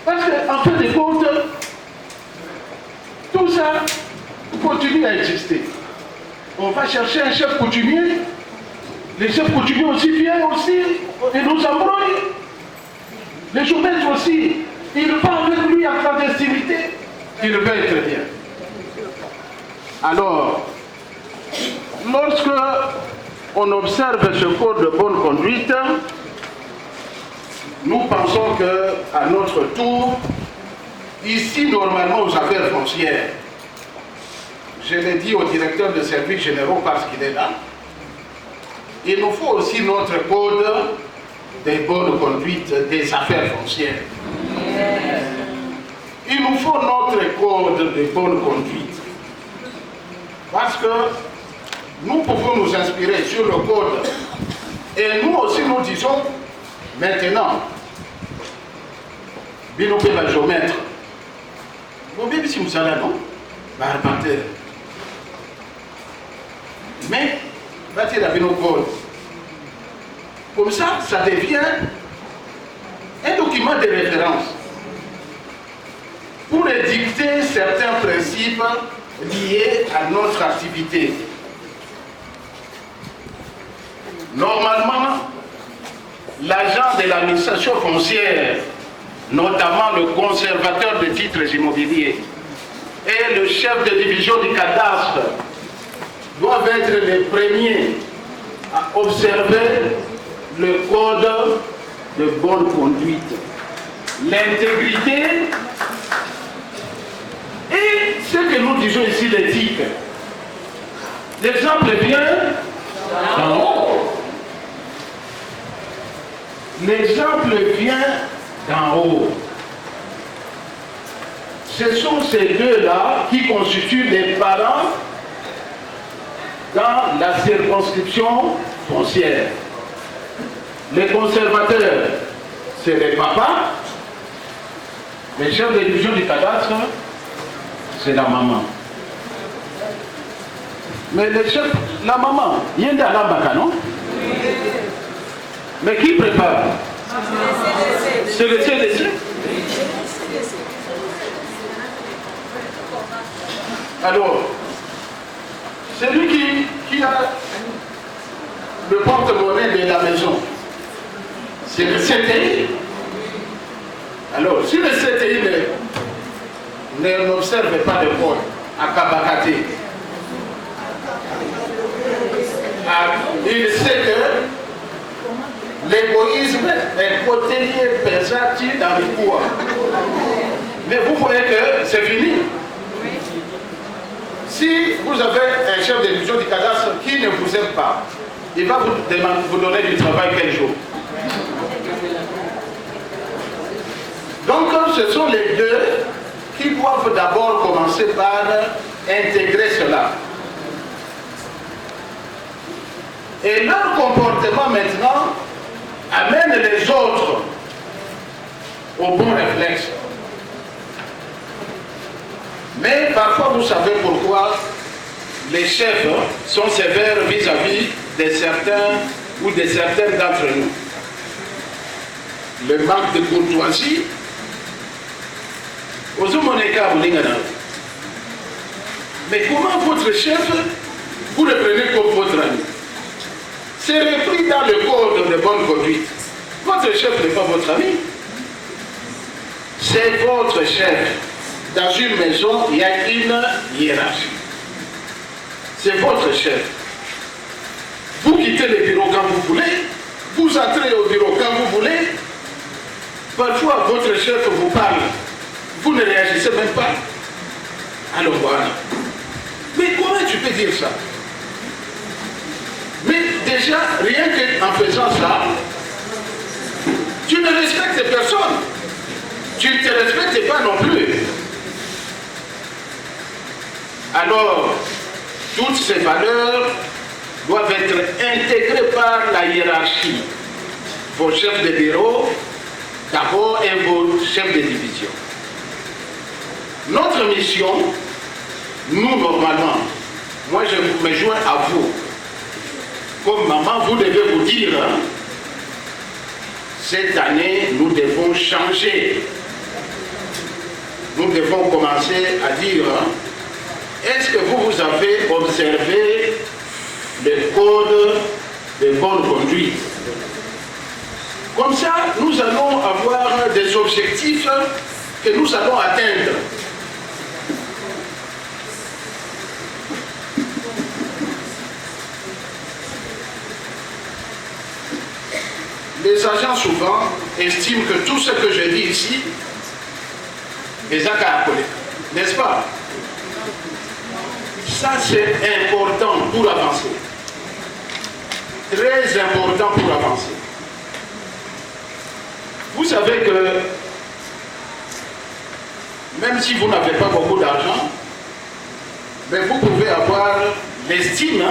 Parce qu'en fin de compte, tout ça continue à exister. On va chercher un chef coutumier. Les chefs coutumiers aussi viennent aussi et nous embrouillent. Les jumelles aussi, ils parlent avec lui en clandestinité. Il veut être bien. Alors, lorsque on observe ce code de bonne conduite, nous pensons qu'à notre tour, ici normalement aux affaires foncières, je l'ai dit au directeur de services généraux parce qu'il est là, il nous faut aussi notre code des bonnes conduites des affaires foncières. Il nous faut notre code de bonne conduite. Parce que nous pouvons nous inspirer sur le code. Et nous aussi nous disons, maintenant, Binopé va géomètre. Bon, bien si vous allez, non? Barbateur. Mais, va-t-il à Binopé? Comme ça, ça devient un document de référence pour édicter certains principes liés à notre activité. Normalement, l'agent de l'administration foncière, notamment le conservateur de titres immobiliers et le chef de division du cadastre, doivent être les premiers à observer le code de bonne conduite, l'intégrité et ce que nous disons ici, l'éthique. L'exemple vient d'en haut. L'exemple vient d'en haut. Ce sont ces deux-là qui constituent les parents dans la circonscription foncière. Les conservateurs, c'est les papas. Les chefs de division du cadastre, c'est la maman. Mais les chefs, la maman, il y a un Alambaka, non? Mais qui prépare? C'est le CDC. Alors, celui qui a le porte-monnaie de la maison, c'est le CTI. Alors, si le CTI n'observe pas de code à Kabakate, il sait que l'égoïsme est côté pesant dans le cours. Mais vous voyez que c'est fini. Si vous avez un chef de division du cadastre qui ne vous aime pas, il va vous donner du travail quel jour? Donc ce sont les deux qui doivent d'abord commencer par intégrer cela. Et leur comportement maintenant amène les autres au bon réflexe. Mais parfois, vous savez pourquoi les chefs sont sévères vis-à-vis de certains ou de certaines d'entre nous. Le manque de courtoisie. Mais comment votre chef, vous le prenez comme votre ami? C'est repris dans le code de bonne conduite. Votre chef n'est pas votre ami. C'est votre chef. Dans une maison, il y a une hiérarchie. C'est votre chef. Vous quittez le bureau quand vous voulez, vous entrez au bureau quand vous voulez. Parfois, votre chef vous parle, vous ne réagissez même pas. Alors voilà. Mais comment tu peux dire ça? Mais déjà, rien qu'en faisant ça, tu ne respectes personne. Tu ne te respectes pas non plus. Alors, toutes ces valeurs doivent être intégrées par la hiérarchie. Vos chefs de bureau, d'abord, et vos chefs de division. Notre mission, nous, normalement, moi je me joins à vous. Comme maman, vous devez vous dire, hein, cette année, nous devons changer. nous devons commencer à dire, est-ce que vous avez observé le code de bonne conduite? Comme ça, nous allons avoir des objectifs que nous allons atteindre. Les agents souvent estiment que tout ce que je dis ici est accablé, n'est-ce pas? Ça c'est important pour avancer. Très important pour avancer. Vous savez que même si vous n'avez pas beaucoup d'argent, mais vous pouvez avoir l'estime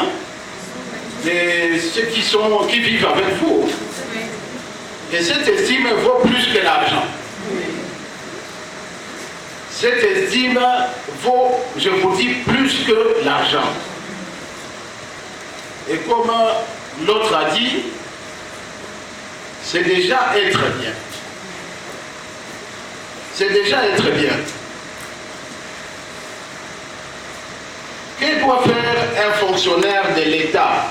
de ceux qui vivent avec vous. Et cette estime vaut plus que l'argent. Cette estime vaut, je vous dis, plus que l'argent. Et comme l'autre a dit, c'est déjà être bien. C'est déjà être bien. Que doit faire un fonctionnaire de l'État?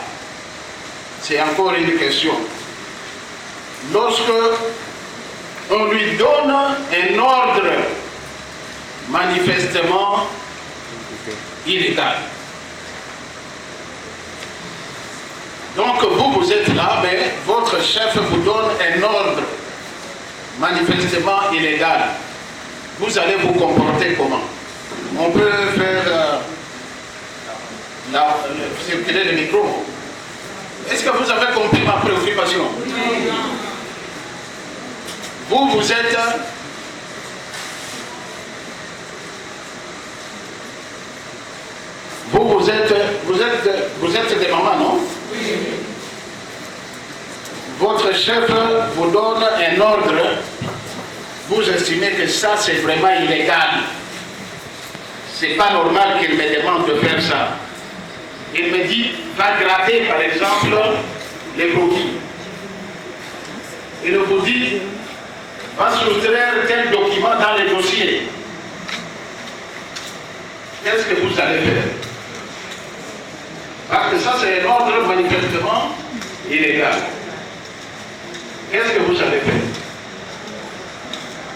C'est encore une question. Lorsque on lui donne un ordre manifestement illégal. Donc vous êtes là, mais votre chef vous donne un ordre manifestement illégal. Vous allez vous comporter comment? On peut faire circuler le micro. Est-ce que vous avez compris ma préoccupation? Vous êtes des mamans, non? Oui. Votre chef vous donne un ordre, vous estimez que ça c'est vraiment illégal. C'est pas normal qu'il me demande de faire ça. Il me dit, va gratter par exemple les coquilles. Il vous dit, va soustraire tel document dans les dossiers. Qu'est-ce que vous allez faire? Parce que ça c'est un ordre manifestement illégal. Qu'est-ce que vous allez faire?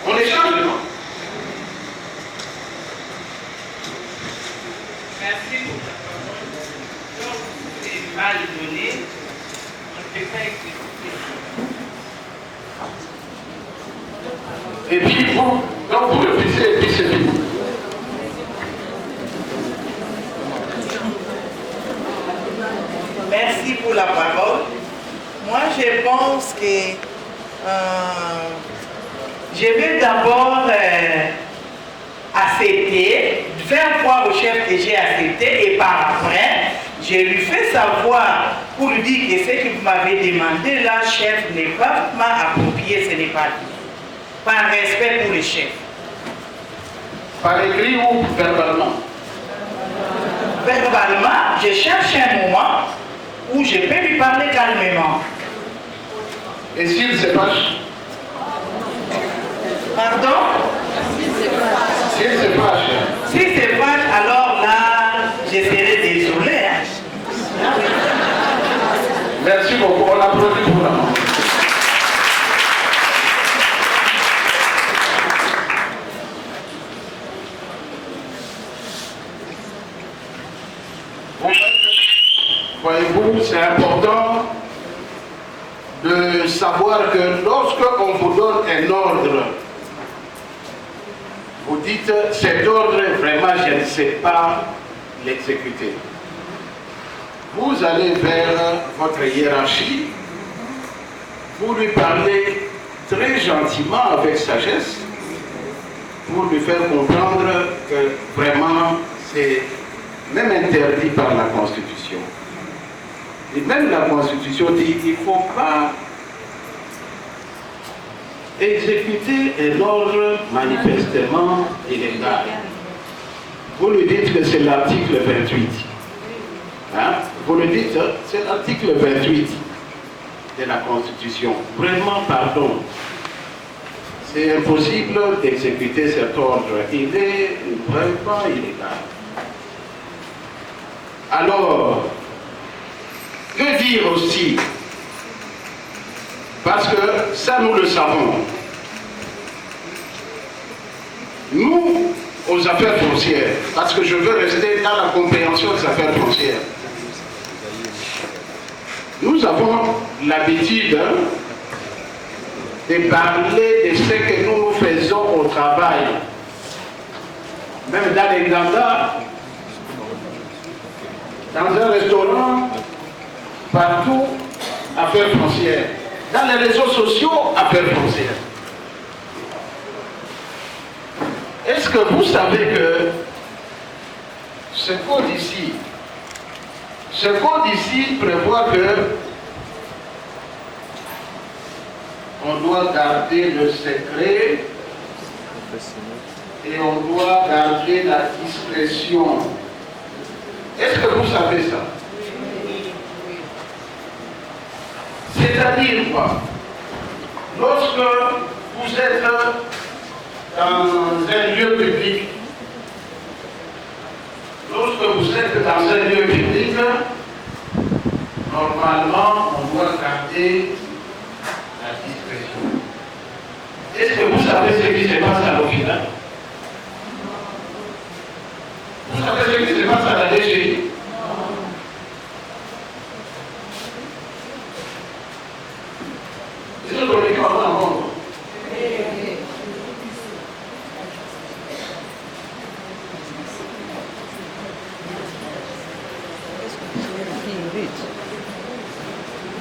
On échange, non? Merci pour ta parole. Donc, c'est mal donné. On ne peut pas exécuter. Et puis, donc vous refusez, et puis c'est tout. Merci pour la parole. Moi, je pense que je vais d'abord accepter, faire voir au chef que j'ai accepté et par après, je lui fais savoir pour lui dire que ce que vous m'avez demandé, là, chef, n'est pas approprié, ce n'est pas dit. Par respect pour le chef. Par écrit ou verbalement? Verbalement, je cherche un moment où je peux lui parler calmement. Et s'il se fâche? Pardon? S'il se fâche? S'il se fâche, alors là, je serai désolé. Merci beaucoup. On applaudit pour la main. Voyez-vous, c'est important de savoir que lorsqu'on vous donne un ordre, vous dites, cet ordre, vraiment, je ne sais pas l'exécuter. Vous allez vers votre hiérarchie, vous lui parlez très gentiment, avec sagesse, pour lui faire comprendre que vraiment, c'est même interdit par la Constitution. Et même la Constitution dit qu'il ne faut pas exécuter un ordre manifestement illégal. Vous lui dites que c'est l'article 28. Hein? Vous lui dites, c'est l'article 28 de la Constitution. Vraiment, pardon. c'est impossible d'exécuter cet ordre. Il est vraiment illégal. Alors, que dire aussi? Parce que ça, nous le savons. Nous, aux affaires foncières, parce que je veux rester dans la compréhension des affaires foncières, nous avons l'habitude de parler de ce que nous faisons au travail. Même dans les grands, dans un restaurant, partout, affaires foncières. Dans les réseaux sociaux, affaires foncières. Est-ce que vous savez que ce code ici prévoit que on doit garder le secret et on doit garder la discrétion. Est-ce que vous savez ça? C'est-à-dire quoi? Lorsque vous êtes dans un lieu public, normalement, on doit garder la discrétion. Est-ce que vous savez ce qui se passe à l'hôpital? Vous savez ce qui se passe à la DGI? C'est ce qu'on est en monde.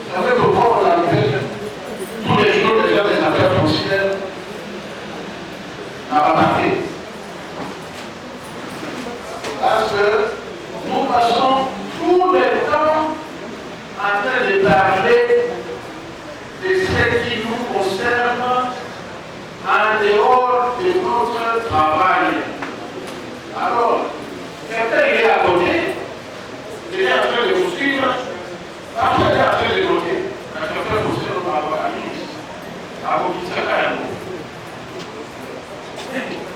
Vous savez pourquoi on appelle tous les jours déjà des affaires foncières à Bamako? Parce que nous passons tout le temps en train de parler de ce qui nous concerne en dehors de notre travail. Alors, quelqu'un est à côté, il est en train de vous suivre, après il est en train de noter, quelqu'un vous suivre par rapport à lui, à vous qui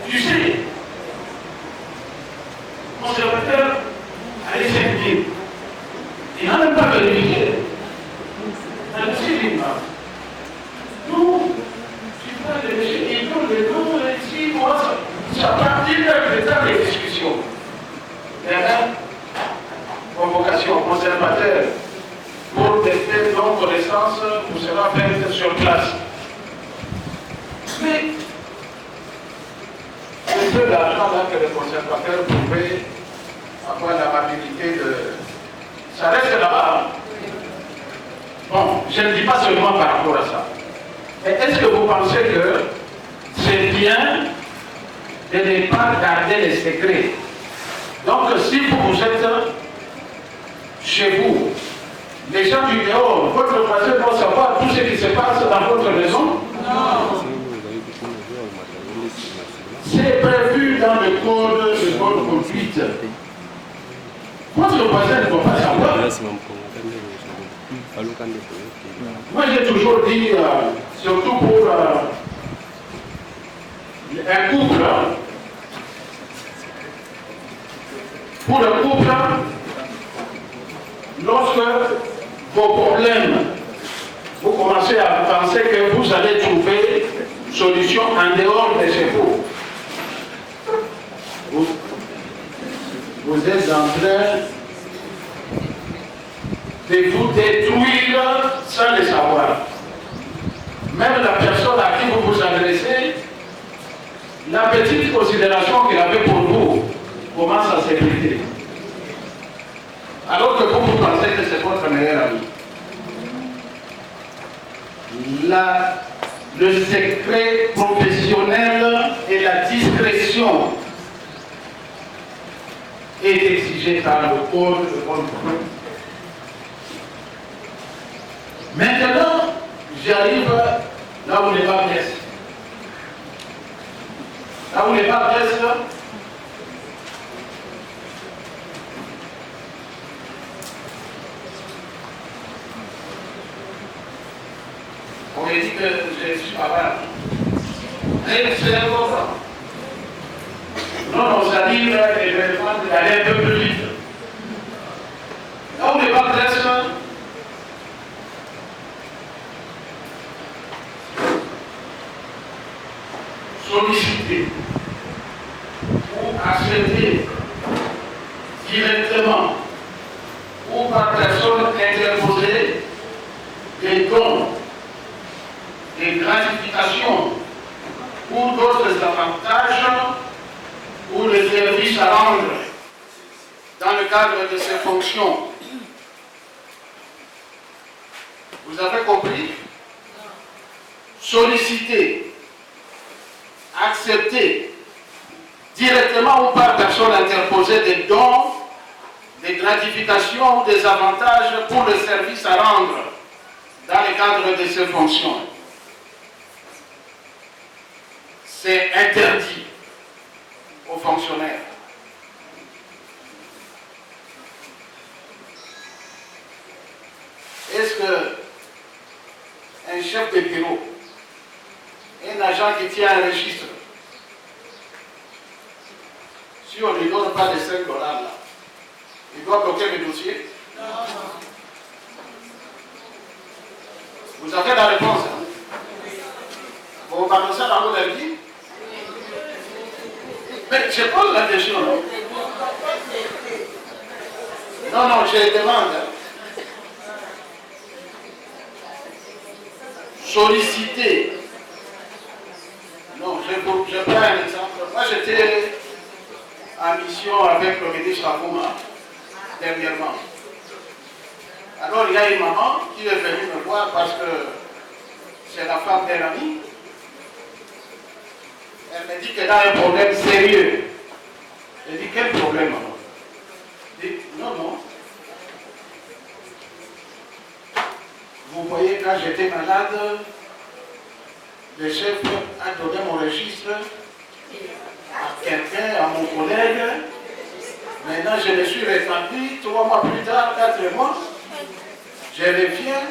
tu sais, mon serviteur a laissé dire, il n'a même pas vérifié. Nous, tu peux les déchets, ils donnent les noms, ici, moi, ça partit d'un état de discussion. Convocation conservateur pour tester nos connaissances pour sera faite sur place. Mais le peu d'argent là que le conservateur pouvait avoir l'amabilité de. Ça reste là-bas. Bon, je ne dis pas seulement par rapport à ça. Mais est-ce que vous pensez que c'est bien de ne pas garder les secrets? Donc si vous êtes chez vous, les gens du dehors, votre voisin doit savoir tout ce qui se passe dans votre maison? Non. C'est prévu dans le code de bonne conduite. Votre voisin ne doit pas savoir. Moi j'ai toujours dit, surtout pour un couple, lorsque vos problèmes, vous commencez à penser que vous allez trouver solution en dehors de chez vous. Vous êtes en train de vous détruire sans le savoir. Même la personne à qui vous vous adressez, la petite considération qu'il avait pour vous commence à s'effriter. Alors que vous pensez que c'est votre meilleur ami. Le secret professionnel et la discrétion est exigé par le code de bonne conduite. Maintenant, j'arrive là où les bas blessent. Là où les bas blessent, on m'a dit que je suis pas mal. Mais c'est important. Non, on s'est dit d'aller un peu plus vite. Là où les banques restent, solliciter ou accepter directement ou par personne interposée des dons, des gratifications ou d'autres avantages ou les services à rendre dans le cadre de ses fonctions. Vous avez compris? Solliciter, accepter directement ou par personne interposée des dons, des gratifications ou des avantages pour le service à rendre dans le cadre de ses fonctions. C'est interdit aux fonctionnaires. Est-ce qu'un chef de bureau, un agent qui tient un registre, si on ne lui donne pas les 5 dollars là, il doit bloquer le dossier? Non. Vous avez la réponse, hein? Vous parlez ça dans votre vie? Mais je pose la question, non? Non, je demande. Solliciter. Non, je prends un exemple. Moi, j'étais en mission avec le ministre Akouma dernièrement. Alors, il y a une maman qui est venue me voir parce que c'est la femme d'un ami. Elle me dit qu'elle a un problème sérieux. Je dis, quel problème, maman? Je dis, non. Vous voyez, quand j'étais malade, le chef a donné mon registre à quelqu'un, à mon collègue. Maintenant, je me suis rétabli 3 mois plus tard, 4 mois. Je reviens.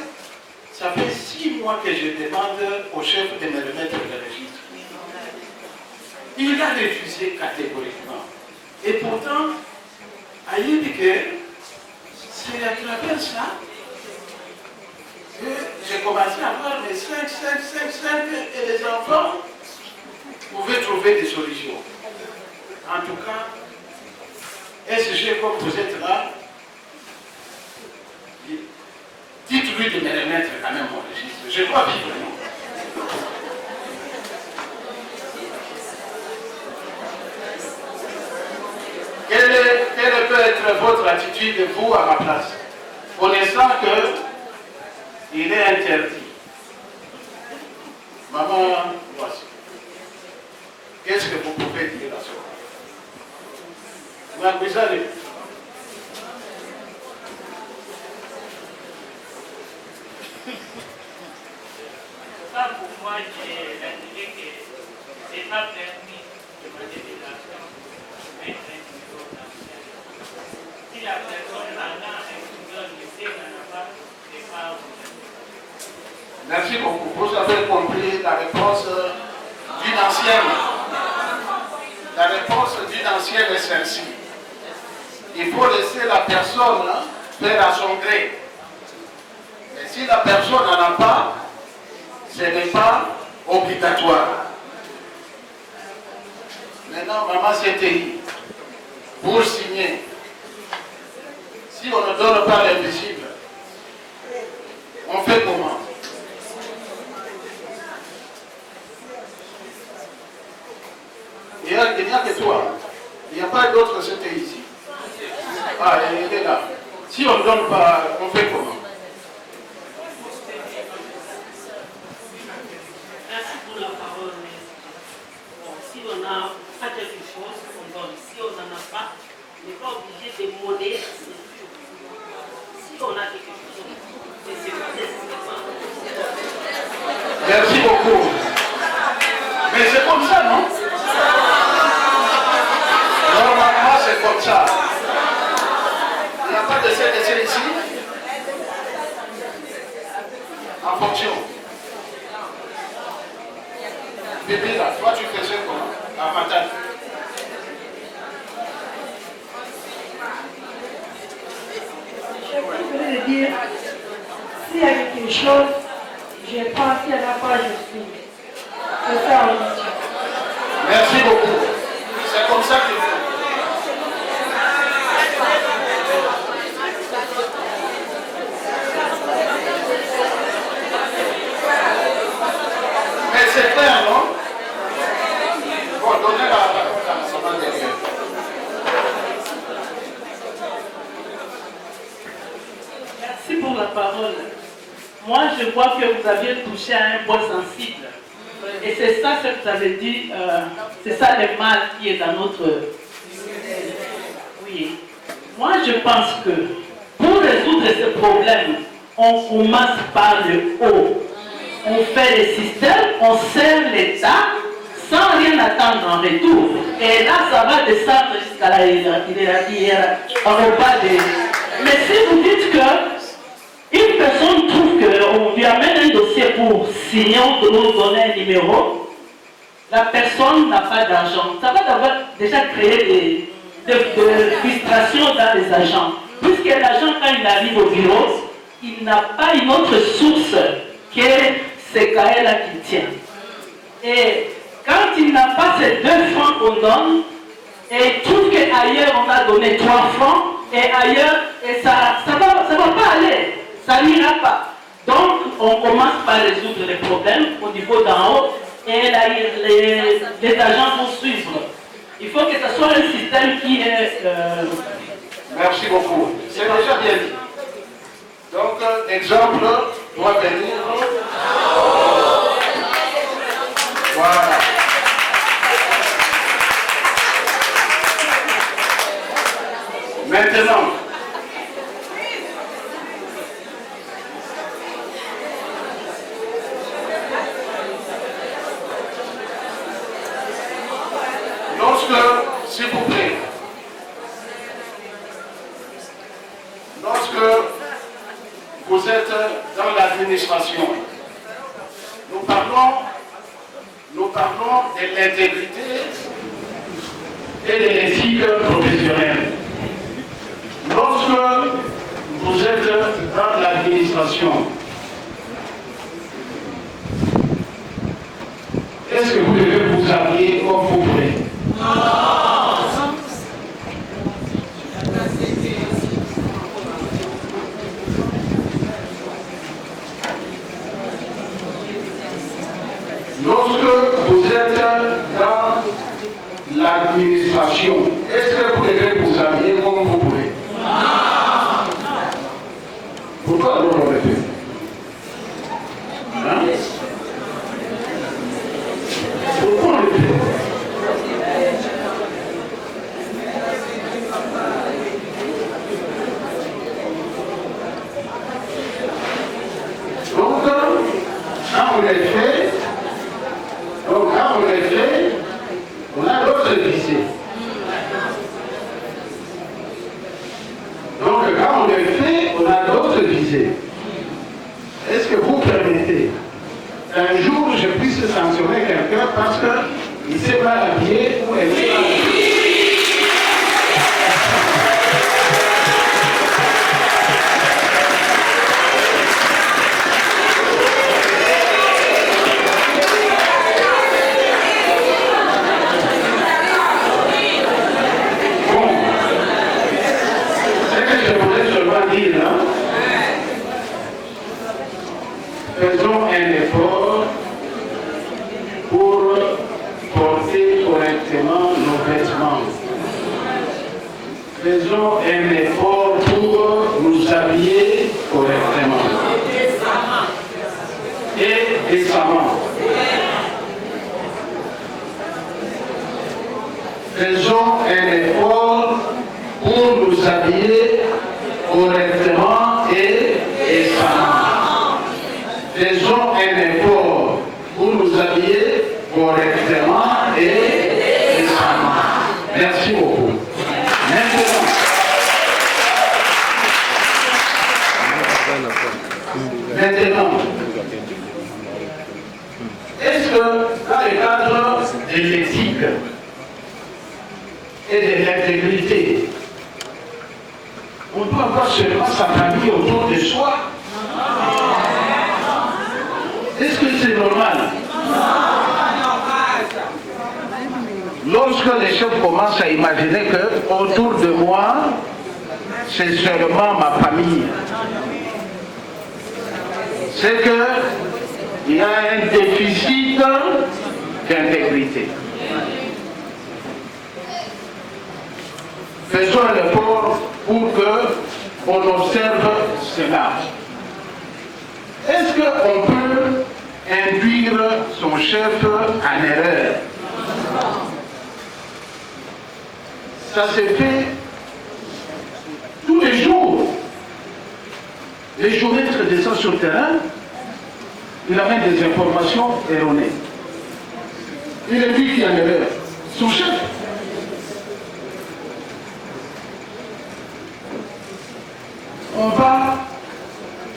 Ça fait 6 mois que je demande au chef de me remettre le registre. Il a refusé catégoriquement. Et pourtant, il dit que c'est à travers ça que j'ai commencé à voir les 5, et les enfants pouvaient trouver des solutions. En tout cas, SG, comme vous êtes là, dites-lui de me remettre quand même mon registre. Je dois vivre, non? Quelle peut être votre attitude, vous, à ma place, connaissant qu'il est interdit? Maman, voici. Qu'est-ce que vous pouvez dire à ça? Vous allez. Ça, pour moi, j'ai indiqué que ce n'est pas permis de demander de l'argent avec un numéro d'argent. Si la personne en a un numéro de lycée, n'en a pas, c'est pas obligatoire. Merci beaucoup. Vous avez compris la réponse d'une ancienne. La réponse d'une ancienne est celle-ci. Il faut laisser la personne faire à son gré. Et si la personne n'en a pas, ce n'est pas obligatoire. Maintenant, maman CTI, pour signer, si on ne donne pas l'invisible, on fait comment? Il n'y a que toi. Il n'y a pas d'autres CTI ici. Ah, il est là. Si on ne donne pas, on fait comment? Merci pour la parole. Bon, si on n'a pas quelque chose, on donne. Si on n'en a pas, on n'est pas obligé de demander. Si on a quelque chose, c'est Merci beaucoup. Mais c'est comme ça, non? Normalement, c'est comme ça. Il n'y a pas de CDC ici. En fonction. Bébé, là, toi, chose, j'ai pensé à quoi je suis. C'est ça, oui. Merci beaucoup. C'est comme ça qu'il faut. Mais c'est clair, non? Bon, donnez la parole à Sama derrière. Merci pour la parole. Moi, je vois que vous aviez touché à un point sensible. Et c'est ça ce que vous avez dit, c'est ça le mal qui est dans notre... Oui. Moi, je pense que pour résoudre ce problème, on commence par le haut. On fait le système, on sert l'État sans rien attendre en retour. Et là, ça va descendre jusqu'à la hiérarchie, au bas des... Mais si vous dites que une personne trouve qu'on lui amène un dossier pour signer ou nous donner un numéro, la personne n'a pas d'argent. Ça va d'abord déjà créer des frustrations dans les agents. Puisque l'agent, quand il arrive au bureau, il n'a pas une autre source que ces cahiers-là qu'il tient. Et quand il n'a pas ces 2 francs qu'on donne, et il trouve qu'ailleurs on a donné 3 francs, et ailleurs, et ça va pas aller. Ça n'ira pas. Donc, on commence par résoudre les problèmes au niveau d'en haut et les agents vont suivre. Il faut que ce soit un système qui est... Merci beaucoup. C'est déjà bien dit. Donc, l'exemple doit venir. Voilà. Maintenant, s'il vous plaît, lorsque vous êtes dans l'administration, nous parlons de l'intégrité et de l'éthique professionnelle. Lorsque vous êtes dans l'administration, est-ce que vous devez vous habiller comme vous voulez? Lorsque vous êtes dans l'administration, est-ce que vous devez vous habiller comme vous voulez? Pourquoi alors on le fait? Hein? Pourquoi on le fait? Donc, quand on le fait, on a d'autres visées. Donc, quand on le fait, on a d'autres visées. Est-ce que vous permettez qu'un jour je puisse sanctionner quelqu'un parce qu'il s'est mal habillé ou elle s'est mal habillée? Faisons un effort pour porter correctement nos vêtements. Faisons un effort pour nous habiller correctement et décemment. Faisons un effort pour nous habiller correctement et décemment. Faisons un effort pour nous habiller correctement et décemment. Merci beaucoup. Maintenant, est-ce que dans le cadre de l'éthique et de l'intégrité, on doit avoir seulement sa famille autour de soi? Est-ce que c'est normal? Lorsque les chefs commencent à imaginer que autour de moi, c'est seulement ma famille, c'est qu'il y a un déficit d'intégrité. Faisons un effort pour qu'on observe cela. Est-ce qu'on peut induire son chef en erreur? Ça se fait tous les jours. Les géomètres descendent sur le terrain, il amène des informations erronées. Il est lui qui est en erreur. Son chef.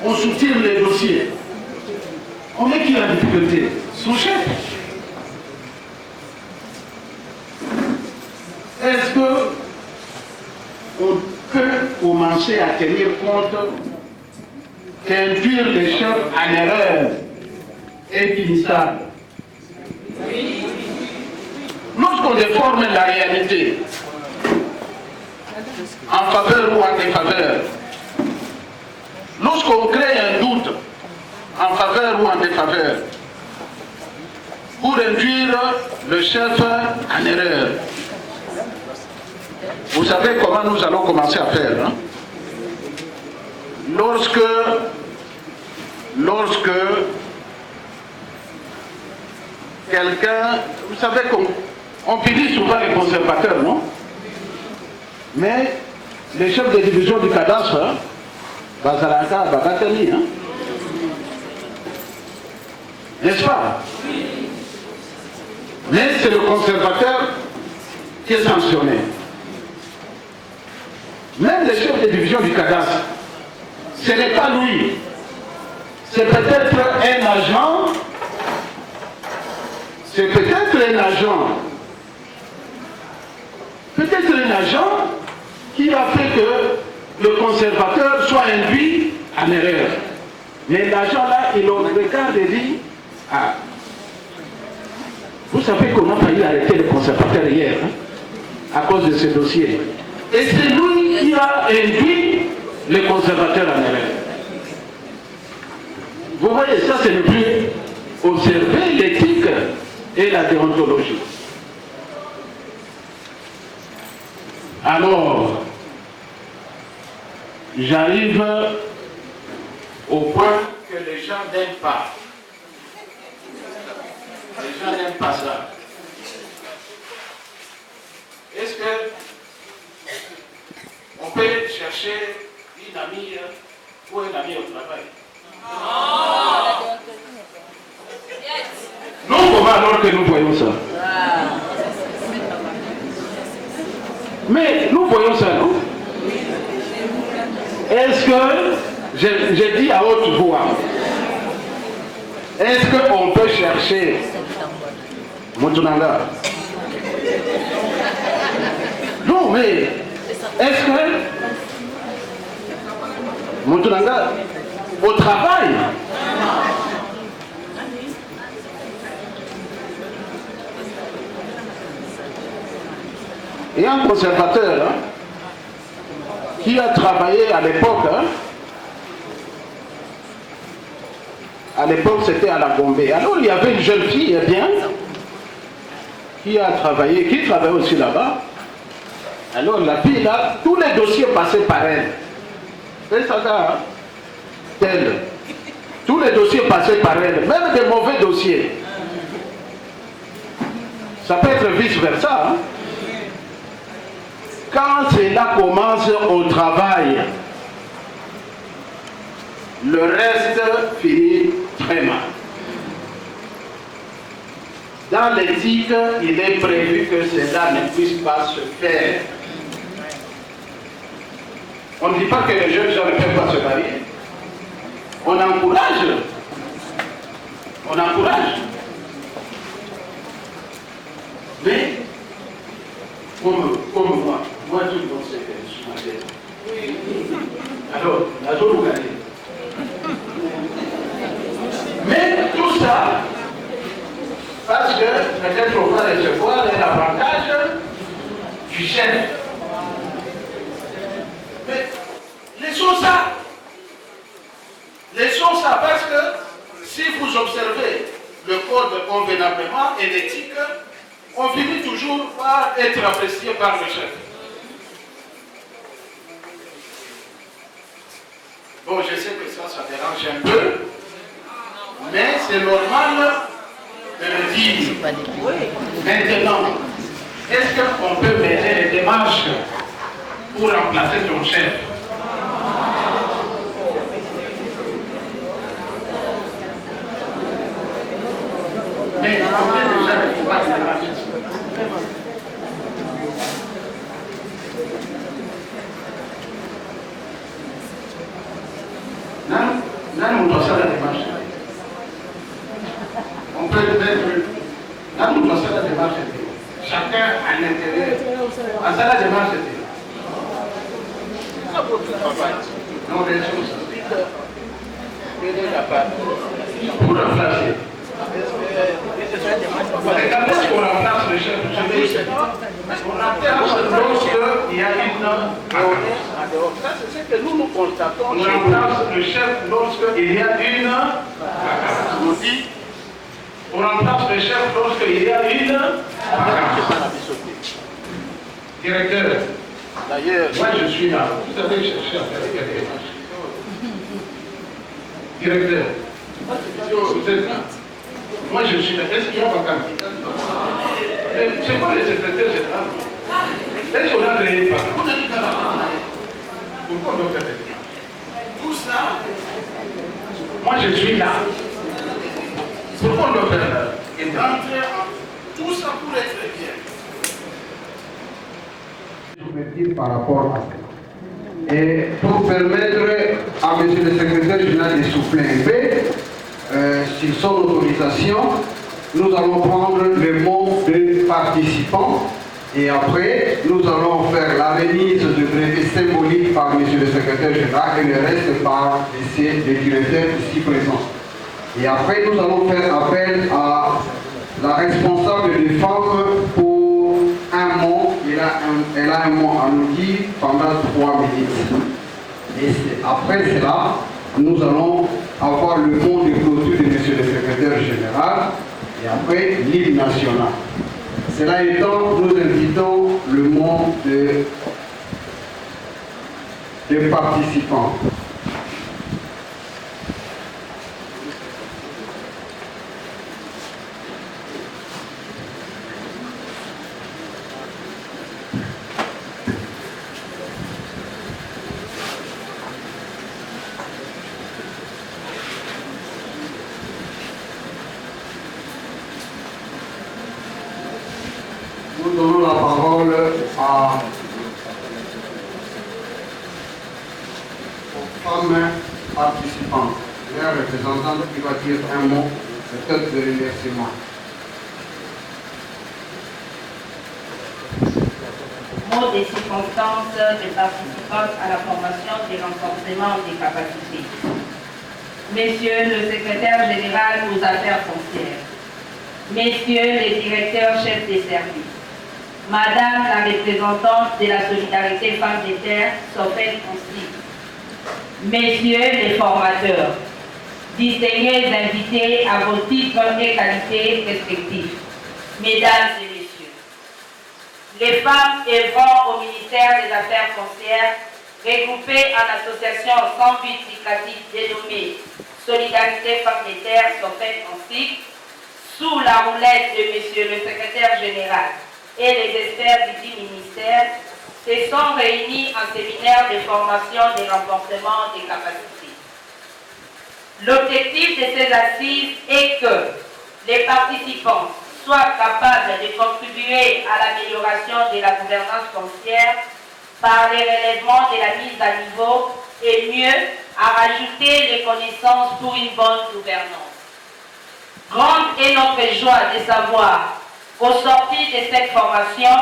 On soutire les dossiers. On met qui en difficulté? Son chef. Est-ce qu'on peut commencer à tenir compte qu'induire les chefs en erreur est punissable? Oui. Lorsqu'on déforme la réalité en faveur ou en défaveur, lorsqu'on crée un doute en faveur ou en défaveur, pour induire le chef en erreur, vous savez comment nous allons commencer à faire, hein? Lorsque quelqu'un, vous savez qu'on punit souvent les conservateurs, non? Mais les chefs de division du cadastre, hein, Bazalaka, Bagatani, hein? N'est-ce pas? Mais c'est le conservateur qui est sanctionné. Même les chefs de division du cadastre, ce n'est pas lui. C'est peut-être un agent. C'est peut-être un agent. Peut-être un agent qui a fait que le conservateur soit induit en erreur. Mais l'agent là, il le regarde et dit, ah, vous savez qu'on a failli arrêter le conservateur hier, hein, à cause de ce dossier. Et c'est lui qui a induit les conservateurs en erreur. Vous voyez, ça, ce n'est plus observer l'éthique et la déontologie. Alors, j'arrive au point que les gens n'aiment pas. Les gens n'aiment pas ça. Est-ce que on peut chercher une amie ou un ami au travail? Non, comment alors que nous voyons ça? Mais nous voyons ça, non? Est-ce que, je dis à haute voix, est-ce qu'on peut chercher Moutounanga? Non, mais est-ce que Moutounanga, au travail, il y a un conservateur, hein, qui a travaillé à l'époque, hein. À l'époque c'était à la Gombe. Alors il y avait une jeune fille, eh bien, qui a travaillé, qui travaillait aussi là-bas. Alors la fille là, tous les dossiers passaient par elle. C'est ça, hein? Elle. Tous les dossiers passaient par elle, même des mauvais dossiers. Ça peut être vice-versa, hein? Quand cela commence au travail, le reste finit très mal. Dans l'éthique, il est prévu que cela ne puisse pas se faire. On ne dit pas que les jeunes gens ne peuvent pas se marier. On encourage. On encourage. Mais, comme moi tout le monde sait que je suis marié. Alors, la zone où. Mais tout chef. Mais laissons ça. Laissons ça parce que si vous observez le code convenablement et l'éthique, on finit toujours par être apprécié par le chef. Bon, je sais que ça dérange un peu, mais c'est normal de le dire. Maintenant, est-ce qu'on peut mener les démarches pour remplacer ton chef? Mais on peut déjà pouvoir se démarcher. Nan on doit faire la démarche. On peut mettre. Nan on doit faire la démarche. Chacun à l'intérieur. À ça la démarche. Non, les choses. Pour remplacer. Quand est-ce qu'on remplace le chef? On remplace lorsqu'il y a une. Ça, c'est ce que nous constatons. On remplace le chef lorsqu'il y a une. On remplace le chef lorsqu'il y a une. Directeur. D'ailleurs, moi je suis là. Vous avez cherché à faire des démarches. Directeur. Vous êtes là. Moi je suis là. Est-ce qu'il y a vacant? C'est pas le secrétaire général. Est-ce qu'on a créé pas? On a dit qu'à la pourquoi on doit faire des démarches? Tout ça. Moi je suis là. Pourquoi on doit faire des démarches? Tout ça pour être bien. Je veux dire par rapport à ça. Et pour permettre à M. le secrétaire général de souffler un peu, sur son autorisation, nous allons prendre le mot de participants et après nous allons faire la remise de brevets symboliques par M. le secrétaire général et le reste par le directeur ici présent. Et après nous allons faire appel à la responsable des femmes pour un mot. Elle a un mot à nous dire pendant 3 minutes. Et après cela, nous allons avoir le mot de clôture de M. le secrétaire général et après l'hymne national. Cela étant, nous invitons le mot des participants. Nous donnons la parole aux femmes participantes. Les représentants qui va dire un mot, peut-être de remerciement. Mot des circonstances des participantes à la formation et renforcement des capacités. Messieurs le secrétaire général aux affaires foncières, messieurs les directeurs chefs des services, Madame la représentante de la solidarité femmes des terres, Sophie Consti, messieurs les formateurs, distingués invités à vos titres et qualités respectifs, mesdames et messieurs, les femmes œuvrant au ministère des Affaires foncières, regroupées en association sans but lucratif dénommée Solidarité femmes des terres, Sophie Consti, sous la roulette de Monsieur le secrétaire général et les experts du dit ministère, se sont réunis en séminaire de formation et renforcement des capacités. L'objectif de ces assises est que les participants soient capables de contribuer à l'amélioration de la gouvernance foncière par les relèvements de la mise à niveau et mieux à rajouter les connaissances pour une bonne gouvernance. Grande est notre joie de savoir qu'au sortir de cette formation,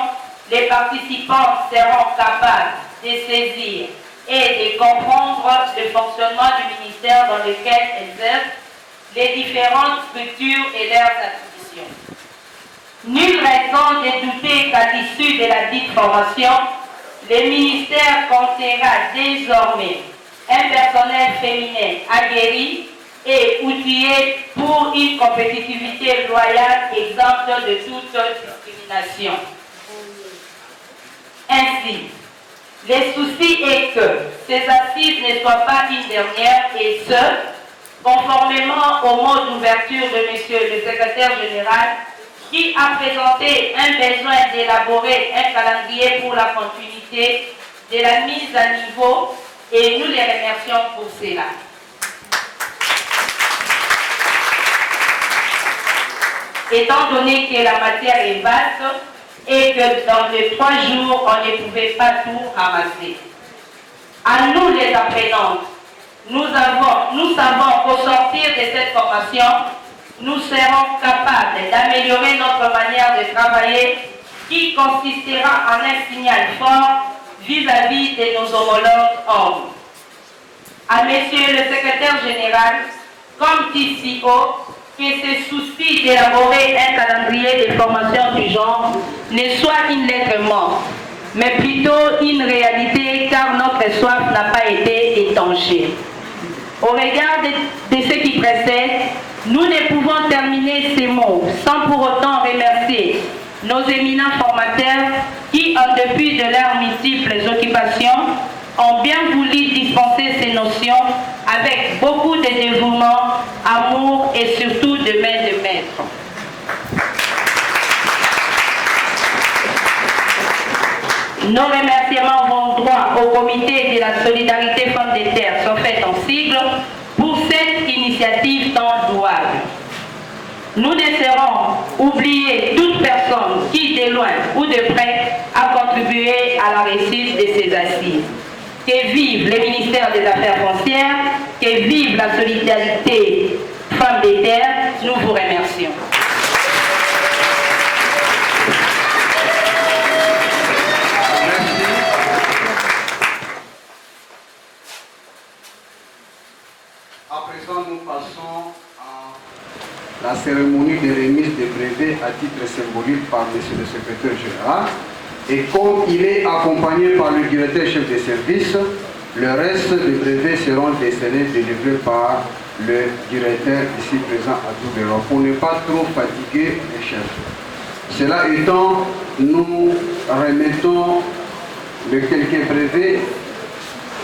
les participants seront capables de saisir et de comprendre le fonctionnement du ministère dans lequel exercent les différentes structures et leurs attributions. Nulle raison de douter qu'à l'issue de la dite formation, le ministère comptera désormais un personnel féminin aguerri et outillé pour une compétitivité loyale exempte de toute discrimination. Ainsi, le souci est que ces assises ne soient pas une dernière et ce, conformément au mot d'ouverture de Monsieur le Secrétaire général qui a présenté un besoin d'élaborer un calendrier pour la continuité de la mise à niveau et nous les remercions pour cela. Étant donné que la matière est vaste et que dans les 3 jours, on ne pouvait pas tout ramasser. À nous les apprenantes, nous savons qu'au sortir de cette formation, nous serons capables d'améliorer notre manière de travailler qui consistera en un signal fort vis-à-vis de nos homologues hommes. À Monsieur le Secrétaire général, comme dit si haut, que ce souci d'élaborer un calendrier de formation du genre ne soit une lettre morte, mais plutôt une réalité car notre soif n'a pas été étanchée. Au regard de ce qui précède, nous ne pouvons terminer ces mots sans pour autant remercier nos éminents formateurs qui, en dépit de leurs multiples occupations, ont bien voulu dispenser ces notions avec beaucoup de dévouement, amour et surtout de main de maître. Nos remerciements vont droit au comité de la solidarité Femmes des Terres, sont faits en sigle, pour cette initiative tant louable. Nous ne serons oublier toute personne qui, de loin ou de près, a contribué à la réussite de ces assises. Que vive le ministère des Affaires foncières, que vive la solidarité Femmes des Terres, nous vous remercions. À présent, nous passons à la cérémonie de remise des brevets à titre symbolique par M. le Secrétaire général. Et comme il est accompagné par le directeur chef de service, le reste des brevets seront décernés, délivrés par le directeur ici présent à Doubéra, pour ne pas trop fatiguer les chefs. Cela étant, nous remettons les quelques brevets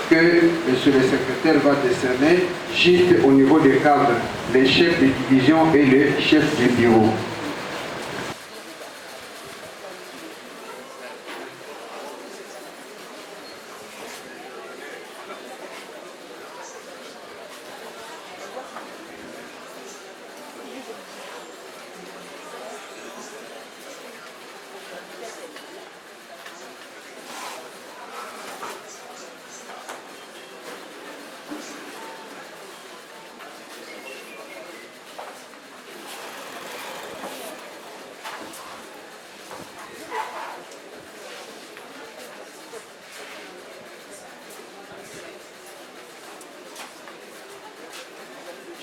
que M. le secrétaire va décerner juste au niveau des cadres, les chefs de division et les chefs du bureau.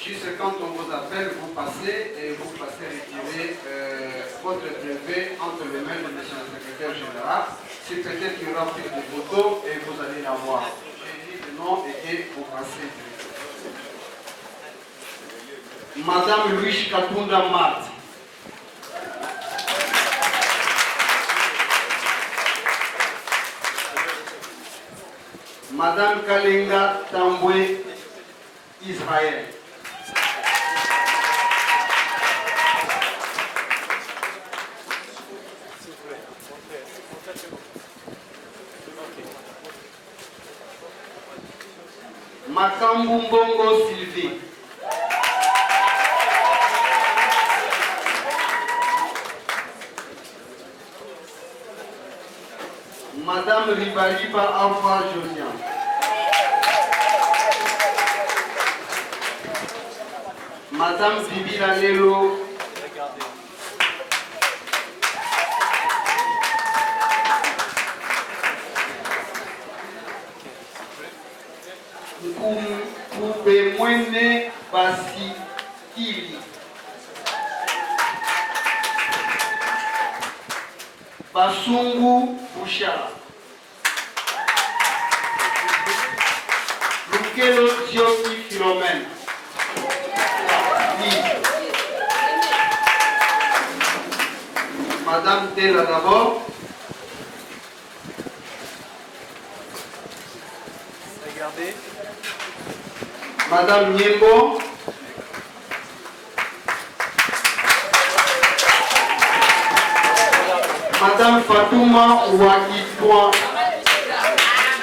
Juste quand on vous appelle, vous passez retirer votre brevet entre les mains de M. le secrétaire général. C'est peut-être qu'il y aura plus de photos et vous allez la voir. J'ai dit le nom et vous passez. Madame Louis Katunda Marthe. Madame Kalenga Tambwe Israël. Makambu Mbongo Sylvie. Madame Ribaliba Alpha Josiane. Madame Bibila Lelo. Kubemwene Basikili. Kasungu Bouchard. Lukelo Dioki Philomène. Madame Tella d'abord. Regardez. Madame Niembo. Madame Fatouma Ouakitoua.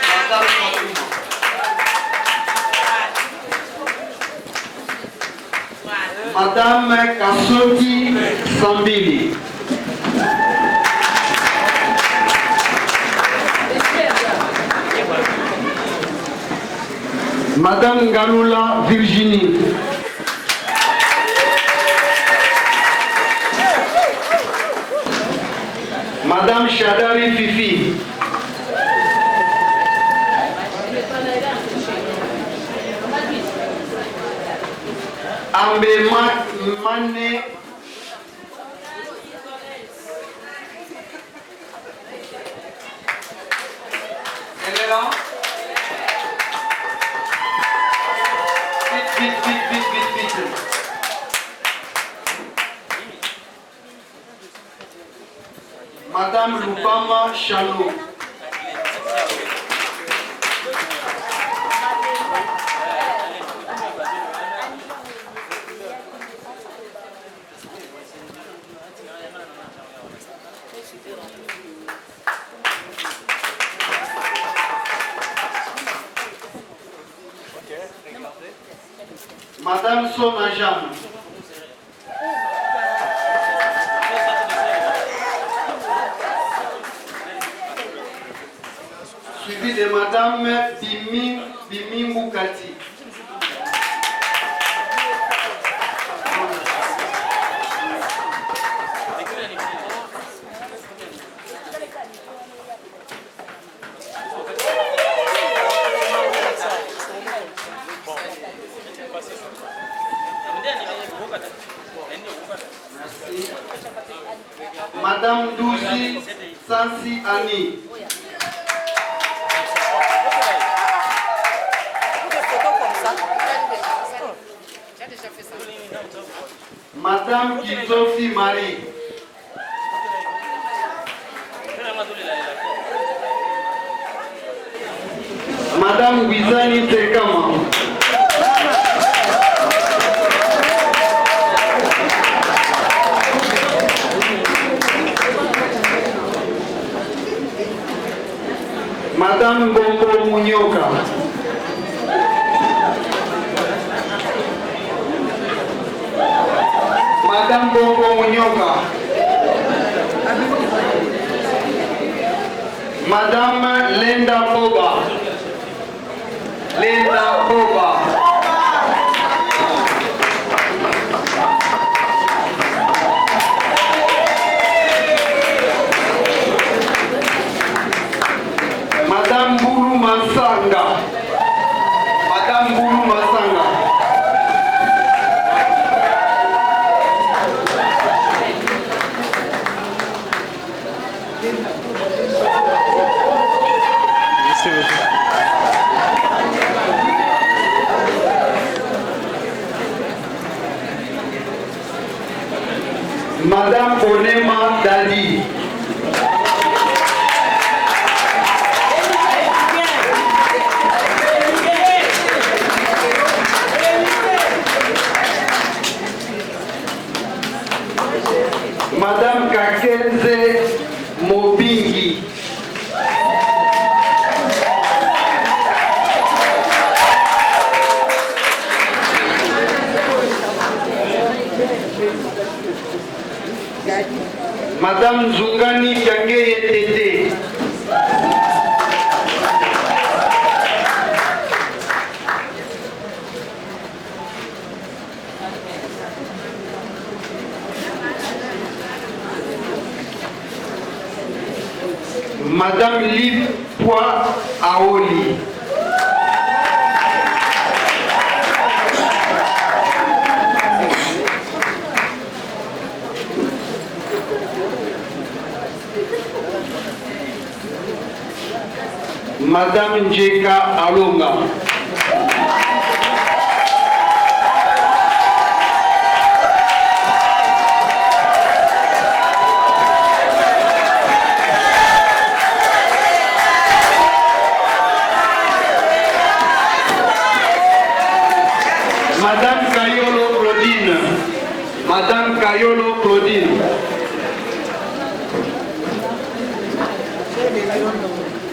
Madame Fatouma. Madame Kassoki Sambili. Madame Galula Virginie. Madame Chadari Fifi. Ambe Mane. Elle est là? Vite. Madame Lupama Chalot. Madame Sona Jeanne. Suivi de Madame Bimimbu Kati. Merci. Madame Douzi Sansi Annie. Madame Kizofi Marie. Madame Guizani Tekama. Madame Bombo Munyoka. Madame Bombo Munyoka. Madame Linda Boba. Madame Bourou Masanga. Madame Bonema Dali. Madame Kakenze Mobingi. Madame Zungani Yangeye Tete. Madame Lip Poa Aoli. Madame Njeka Alonga. Madame Kayolo Claudine. Madame Kayolo Claudine.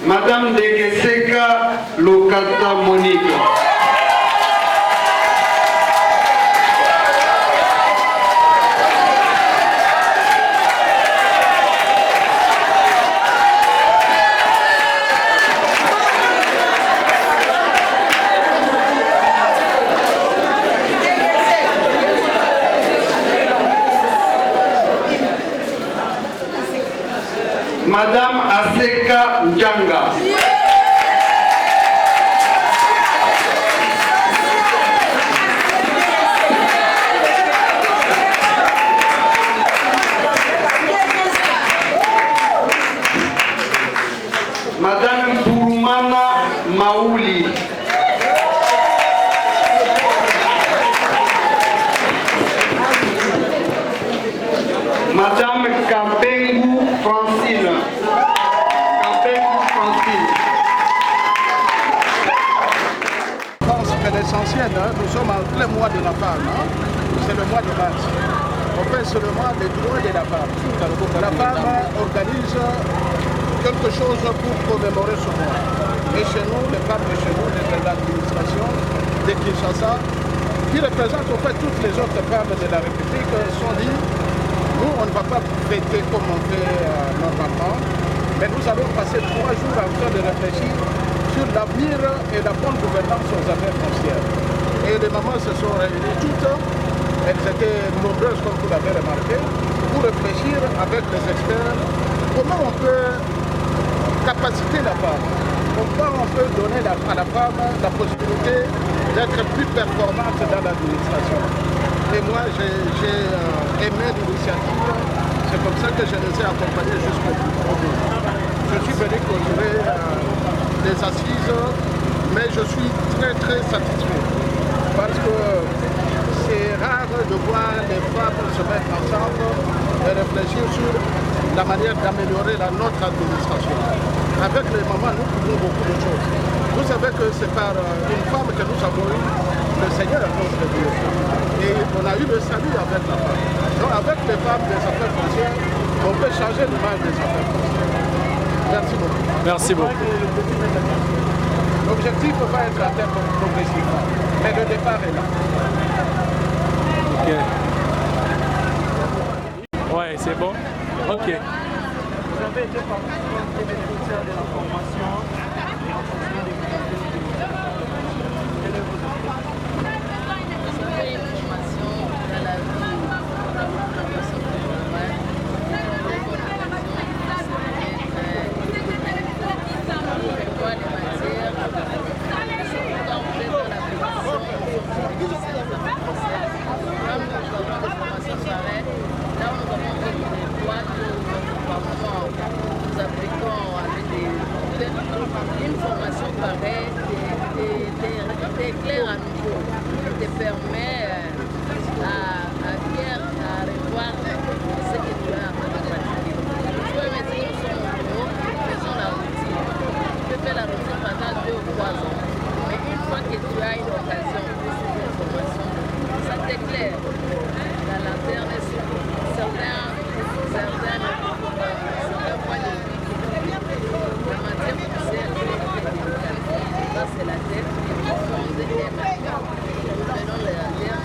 Madame Degeseka Lokata Monique. Madame Aseka Njanga. Madame Burumana Maouli. Madame Kampengu Francine. Kampengu Francine. Je pense que l'essentiel, nous sommes en plein mois de la femme. C'est le mois de mars. On fait c'est le mois des droits de la femme. La femme organise quelque chose pour commémorer ce mois. Et chez nous, les femmes de chez nous, de l'administration de Kinshasa, qui représentent en fait toutes les autres femmes de la République, sont dit, nous on ne va pas fêter comme on fait normalement, mais nous allons passer 3 jours en train de réfléchir sur l'avenir et la bonne gouvernance aux affaires foncières. Et les mamans se sont réunies toutes, elles étaient nombreuses comme vous l'avez remarqué, pour réfléchir avec les experts comment on peut capaciter la femme, comment on peut donner à la femme la possibilité d'être plus performante dans l'administration. Et moi j'ai aimé l'initiative, c'est comme ça que je les ai accompagnés jusqu'au bout. Je suis venu clôturer des assises, mais je suis très satisfait parce que c'est rare de voir les femmes se mettre ensemble et réfléchir sur la manière d'améliorer notre administration. Avec les mamans, nous pouvons beaucoup de choses. Vous savez que c'est par une femme que nous avons eu le Seigneur notre Dieu. Et on a eu le salut avec la femme. Donc avec les femmes des affaires foncières, on peut changer l'image des affaires foncières. Merci beaucoup. Merci beaucoup. L'objectif va être atteint progressivement, mais le départ est là. Ok. Ouais, c'est bon. Ok. Vous avez été participant des bénéficiaires de la formation et en fonction des quel est vos objectifs? Vous avez une formation dans la vie, la formation du travail, pourquoi les matières, quand vous êtes dans l'application, comme nous avons des formations pareilles, là nous avons des boîtes où nous appliquons avec une formation pareille, t'éclaire à nouveau, te permet à bien revoir ce que tu as à pratiquer. Tu peux mettre son bureau, faisons la routine. Tu peux faire la routine pendant 2 ou 3 ans. Mais une fois que tu as une occasion de suivre une formation, ça t'éclaire. La lanterne est sur certains points de vue. La matière foncière, ça c'est la tête, et le fond est nous donnons la terre.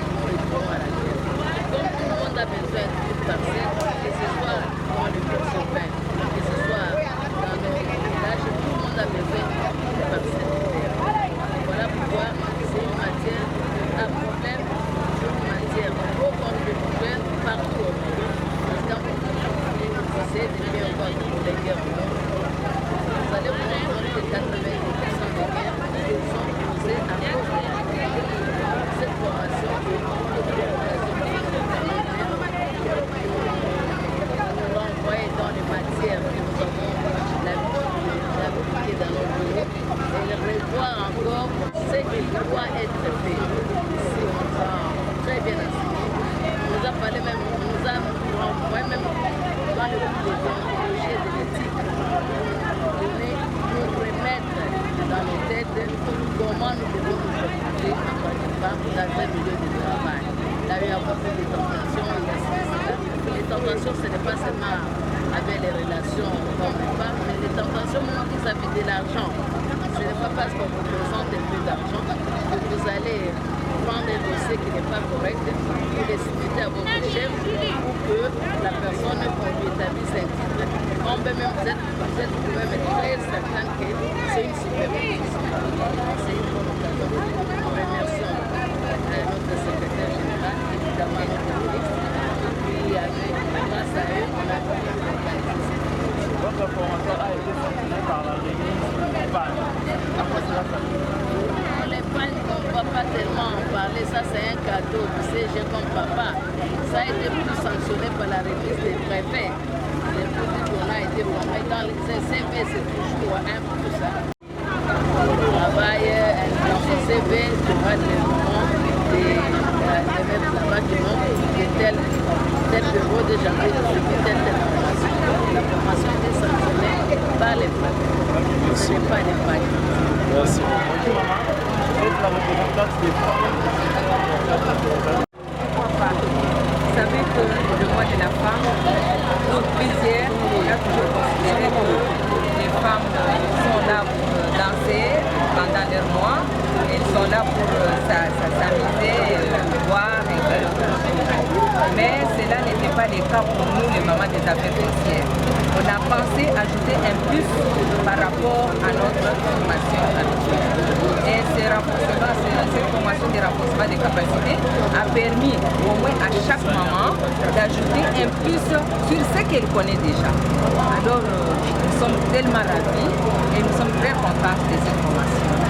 vous pouvez me dire certain que c'est une supervision. C'est une bonne occasion. Nous remercions notre secrétaire général, évidemment notre ministre, et puis grâce à eux, on a pu organiser cette émission. Votre formation a été sanctionnée par la remise d'une panne. À quoi cela s'appelle? Les pannes, on ne va pas tellement en parler, ça c'est un cadeau, tu sais, j'ai comme papa. Ça a été plus sanctionné par la remise des préfets. Les produits qu'on a été formés dans les CV, c'est toujours un peu ça. On travaille dans ce CV, tu vois le nom des mêmes bâtiments, de tel bureau de janvier, de telle formation. La formation est sanctionnée par les préfets. Ce n'est pas les paquets. Merci. Bonjour maman. Vous êtes la représentante des femmes. Vous savez que le mois de la femme, notre plusieurs, on a toujours considéré que les femmes sont là pour danser pendant leur mois. Elles sont là pour s'amuser, boire et faire. Mais cela n'était pas le cas pour nous, les mamans des affaires foncières. On a pensé ajouter un plus par rapport à notre formation habituelle. Et cette formation de renforcement des capacités a permis au moins à chaque maman d'ajouter un plus sur ce qu'elle connaît déjà. Alors nous sommes tellement ravis et nous sommes très contents de cette formation.